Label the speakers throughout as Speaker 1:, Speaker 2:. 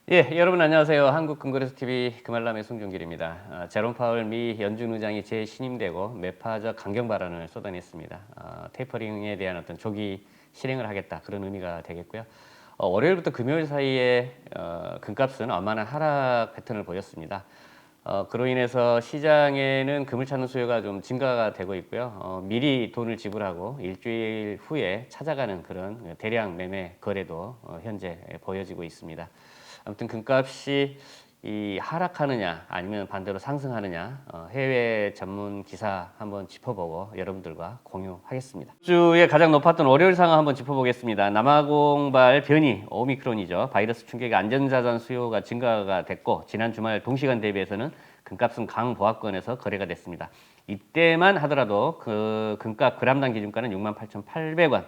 Speaker 1: 예, 여러분 안녕하세요. 한국금거래소TV 금알람의 송중길입니다. 제롬 파월 미 연준 의장이 재신임되고 매파적 강경 발언을 쏟아냈습니다. 테이퍼링에 대한 어떤 조기 실행을 하겠다, 그런 의미가 되겠고요. 월요일부터 금요일 사이에 금값은 완만한 하락 패턴을 보였습니다. 그로 인해서 시장에는 금을 찾는 수요가 좀 증가가 되고 있고요. 미리 돈을 지불하고 일주일 후에 찾아가는 그런 대량 매매 거래도 현재 보여지고 있습니다. 아무튼 금값이 하락하느냐 아니면 반대로 상승하느냐, 해외 전문 기사 한번 짚어보고 여러분들과 공유하겠습니다. 주에 가장 높았던 월요일 상황 한번 짚어보겠습니다. 남아공발 변이 오미크론이죠. 바이러스 충격에 안전자산 수요가 증가가 됐고, 지난 주말 동시간 대비해서는 금값은 강보합권에서 거래가 됐습니다. 이때만 하더라도 그 금값 그람당 기준가는 68,800원,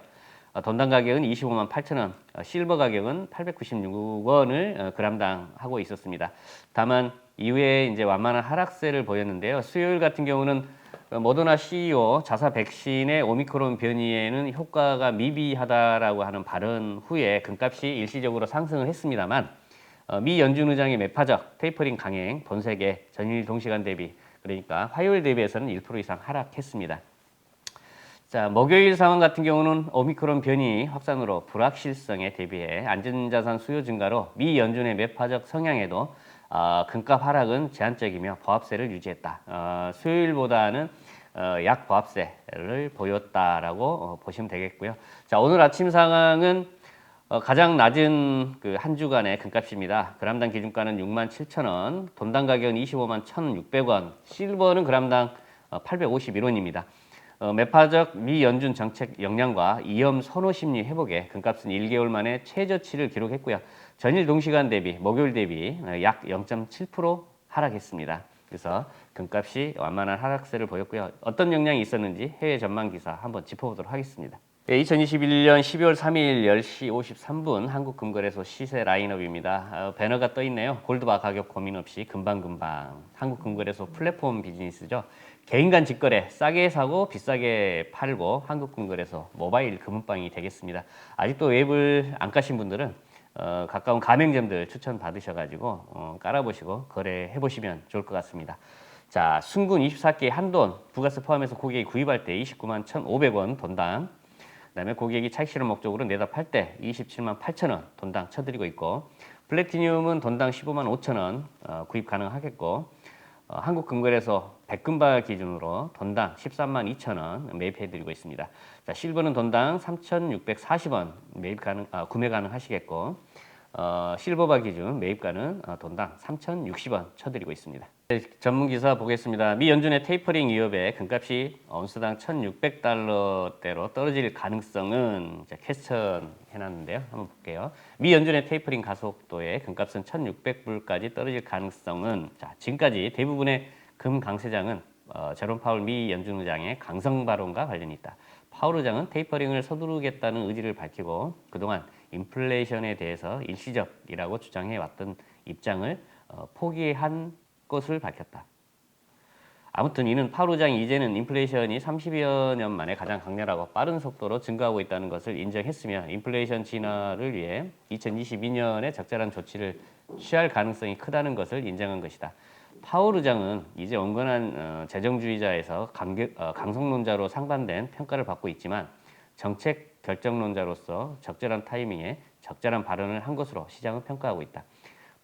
Speaker 1: 돈당 가격은 25만 8천 원, 실버 가격은 896원을 그람당 하고 있었습니다. 다만 이후에 이제 완만한 하락세를 보였는데요. 수요일 같은 경우는 모더나 CEO 자사 백신의 오미크론 변이에는 효과가 미비하다라고 하는 발언 후에 금값이 일시적으로 상승을 했습니다만, 미 연준 의장의 매파적 테이퍼링 강행 본세계 전일 동시간 대비, 그러니까 화요일 대비해서는 1% 이상 하락했습니다. 자, 목요일 상황 같은 경우는 오미크론 변이 확산으로 불확실성에 대비해 안전자산 수요 증가로 미 연준의 매파적 성향에도 금값 하락은 제한적이며 보합세를 유지했다. 수요일보다는 약보합세를 보였다라고 보시면 되겠고요. 자, 오늘 아침 상황은 가장 낮은 그 한 주간의 금값입니다. 그람당 기준가는 67,000원, 돈당 가격은 25만 1,600원, 실버는 그람당 851원입니다. 매파적 미 연준 정책 역량과 이염 선호 심리 회복에 금값은 1개월 만에 최저치를 기록했고요. 전일 동시간 대비, 목요일 대비 약 0.7% 하락했습니다. 그래서 금값이 완만한 하락세를 보였고요. 어떤 영향이 있었는지 해외 전망 기사 한번 짚어보도록 하겠습니다. 2021년 12월 3일 10시 53분 한국금거래소 시세 라인업입니다. 배너가 떠 있네요. 골드바 가격 고민 없이 금방금방. 한국금거래소 플랫폼 비즈니스죠. 개인 간 직거래 싸게 사고 비싸게 팔고 한국금거래소 모바일 금은방이 되겠습니다. 아직도 웹을 안 까신 분들은 가까운 가맹점들 추천 받으셔가지고 깔아보시고 거래해 보시면 좋을 것 같습니다. 자, 순군 24개 한돈 부가세 포함해서 고객이 구입할 때 29만 1,500원 돈당, 그다음에 고객이 차익 실현 목적으로 내다 팔 때 27만 8천 원 돈당 쳐드리고 있고, 플래티늄은 돈당 15만 5천 원 구입 가능하겠고, 한국금거래소 백금발 기준으로 돈당 13만 2천 원 매입해드리고 있습니다. 자, 실버는 돈당 3,640원 구매 가능하시겠고, 실버바 기준 매입가는 돈당 3,060원 쳐드리고 있습니다. 네, 전문 기사 보겠습니다. 미 연준의 테이퍼링 위협에 금값이 온스당 1,600달러대로 떨어질 가능성은 퀘스천 해놨는데요. 한번 볼게요. 미 연준의 테이퍼링 가속도에 금값은 1,600불까지 떨어질 가능성은, 자, 지금까지 대부분의 금 강세장은 제롬 파월 미 연준 의장의 강성 발언과 관련이 있다. 파월 의장은 테이퍼링을 서두르겠다는 의지를 밝히고 그동안 인플레이션에 대해서 일시적이라고 주장해 왔던 입장을 포기한 것을 밝혔다. 아무튼 이는 파월 의장이 이제는 인플레이션이 30여 년 만에 가장 강렬하고 빠른 속도로 증가하고 있다는 것을 인정했으며, 인플레이션 진화를 위해 2022년에 적절한 조치를 취할 가능성이 크다는 것을 인정한 것이다. 파월 의장은 이제 온건한 재정주의자에서 강성론자로 상반된 평가를 받고 있지만, 정책 결정론자로서 적절한 타이밍에 적절한 발언을 한 것으로 시장은 평가하고 있다.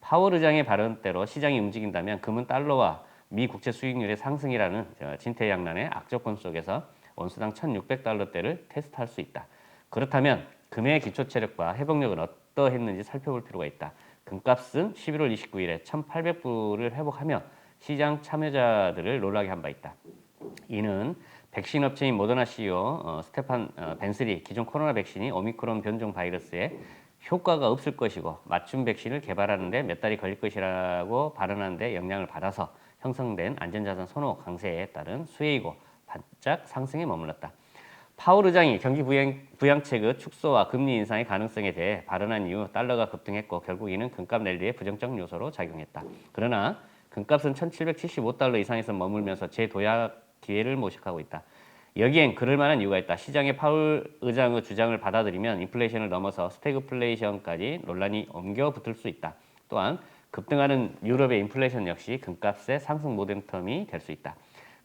Speaker 1: 파월 의장의 발언대로 시장이 움직인다면 금은 달러와 미 국채 수익률의 상승이라는 진퇴양난의 악조건 속에서 온수당 1,600달러대를 테스트할 수 있다. 그렇다면 금의 기초체력과 회복력은 어떠했는지 살펴볼 필요가 있다. 금값은 11월 29일에 1,800불을 회복하며 시장 참여자들을 놀라게 한 바 있다. 이는 백신 업체인 모더나 CEO 스테판 벤슬이 기존 코로나 백신이 오미크론 변종 바이러스에 효과가 없을 것이고 맞춤 백신을 개발하는 데 몇 달이 걸릴 것이라고 발언하는 데 영향을 받아서 형성된 안전자산 선호 강세에 따른 수혜이고 반짝 상승에 머물렀다. 파월 의장이 경기 부양책의 축소와 금리 인상의 가능성에 대해 발언한 이후 달러가 급등했고, 결국 이는 금값 랠리의 부정적 요소로 작용했다. 그러나 금값은 1,775달러 이상에서 머물면서 재도약 기회를 모색하고 있다. 여기엔 그럴 만한 이유가 있다. 시장의 파월 의장의 주장을 받아들이면 인플레이션을 넘어서 스태그플레이션까지 논란이 옮겨 붙을 수 있다. 또한 급등하는 유럽의 인플레이션 역시 금값의 상승 모멘텀이 될 수 있다.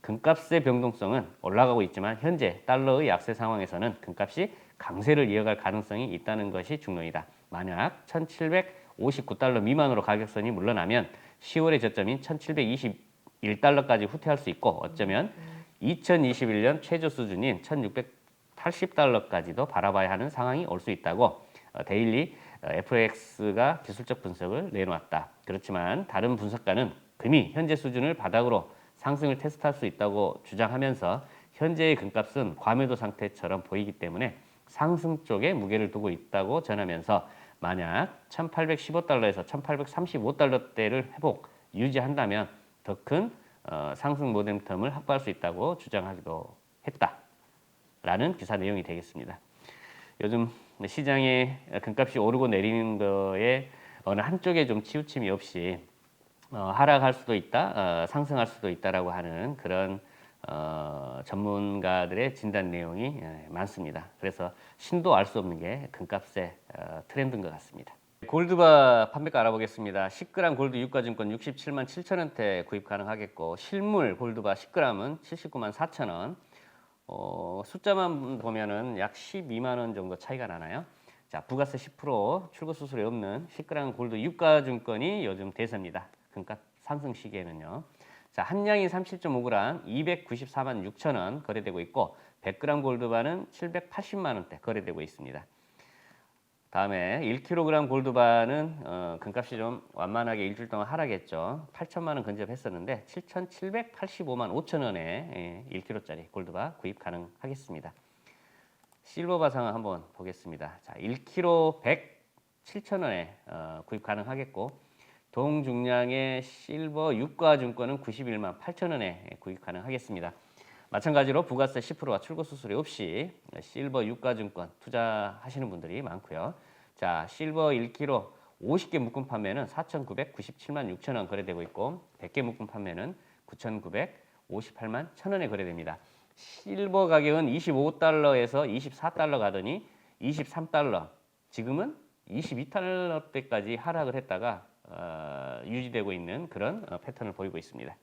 Speaker 1: 금값의 변동성은 올라가고 있지만 현재 달러의 약세 상황에서는 금값이 강세를 이어갈 가능성이 있다는 것이 중론이다. 만약 1759달러 미만으로 가격선이 물러나면 10월의 저점인 1721달러까지 후퇴할 수 있고 어쩌면 2021년 최저 수준인 1680달러까지도 바라봐야 하는 상황이 올 수 있다고 데일리 FX가 기술적 분석을 내놓았다. 그렇지만 다른 분석가는 금이 현재 수준을 바닥으로 상승을 테스트할 수 있다고 주장하면서 현재의 금값은 과매도 상태처럼 보이기 때문에 상승 쪽에 무게를 두고 있다고 전하면서 만약 1815달러에서 1835달러대를 회복 유지한다면 더 큰 상승 모멘텀을 확보할 수 있다고 주장하기도 했다라는 기사 내용이 되겠습니다. 요즘 시장에 금값이 오르고 내리는 거에 어느 한쪽에 좀 치우침이 없이 하락할 수도 있다, 상승할 수도 있다라고 하는 그런 전문가들의 진단 내용이 많습니다. 그래서 신도 알 수 없는 게 금값의 트렌드인 것 같습니다. 골드바 판매가 알아보겠습니다. 10g 골드 유가증권 67만 7천 원대 구입 가능하겠고 실물 골드바 10g은 79만 4천 원. 숫자만 보면은 약 12만 원 정도 차이가 나나요? 자, 부가세 10% 출고 수수료 없는 10g 골드 유가증권이 요즘 대세입니다. 금값 상승 시기에는요. 자, 한양이 37.5g 294만 6천 원 거래되고 있고 100g 골드바는 780만 원대 거래되고 있습니다. 다음에 1kg 골드바는 금값이 좀 완만하게 일주일 동안 하락했죠. 8천만 원 근접했었는데 7,785만 5천 원에 1kg짜리 골드바 구입 가능하겠습니다. 실버바 상황 한번 보겠습니다. 자, 1kg 107천 원에 구입 가능하겠고 동중량의 실버 유가증권은 91만 8천 원에 구입 가능하겠습니다. 마찬가지로 부가세 10%와 출고 수수료 없이 실버 유가증권 투자하시는 분들이 많고요. 자, 실버 1kg 50개 묶음 판매는 4,997만 6천 원 거래되고 있고 100개 묶음 판매는 9,958만 1천 원에 거래됩니다. 실버 가격은 25달러에서 24달러 가더니 23달러, 지금은 22달러대까지 하락을 했다가 유지되고 있는 그런 패턴을 보이고 있습니다.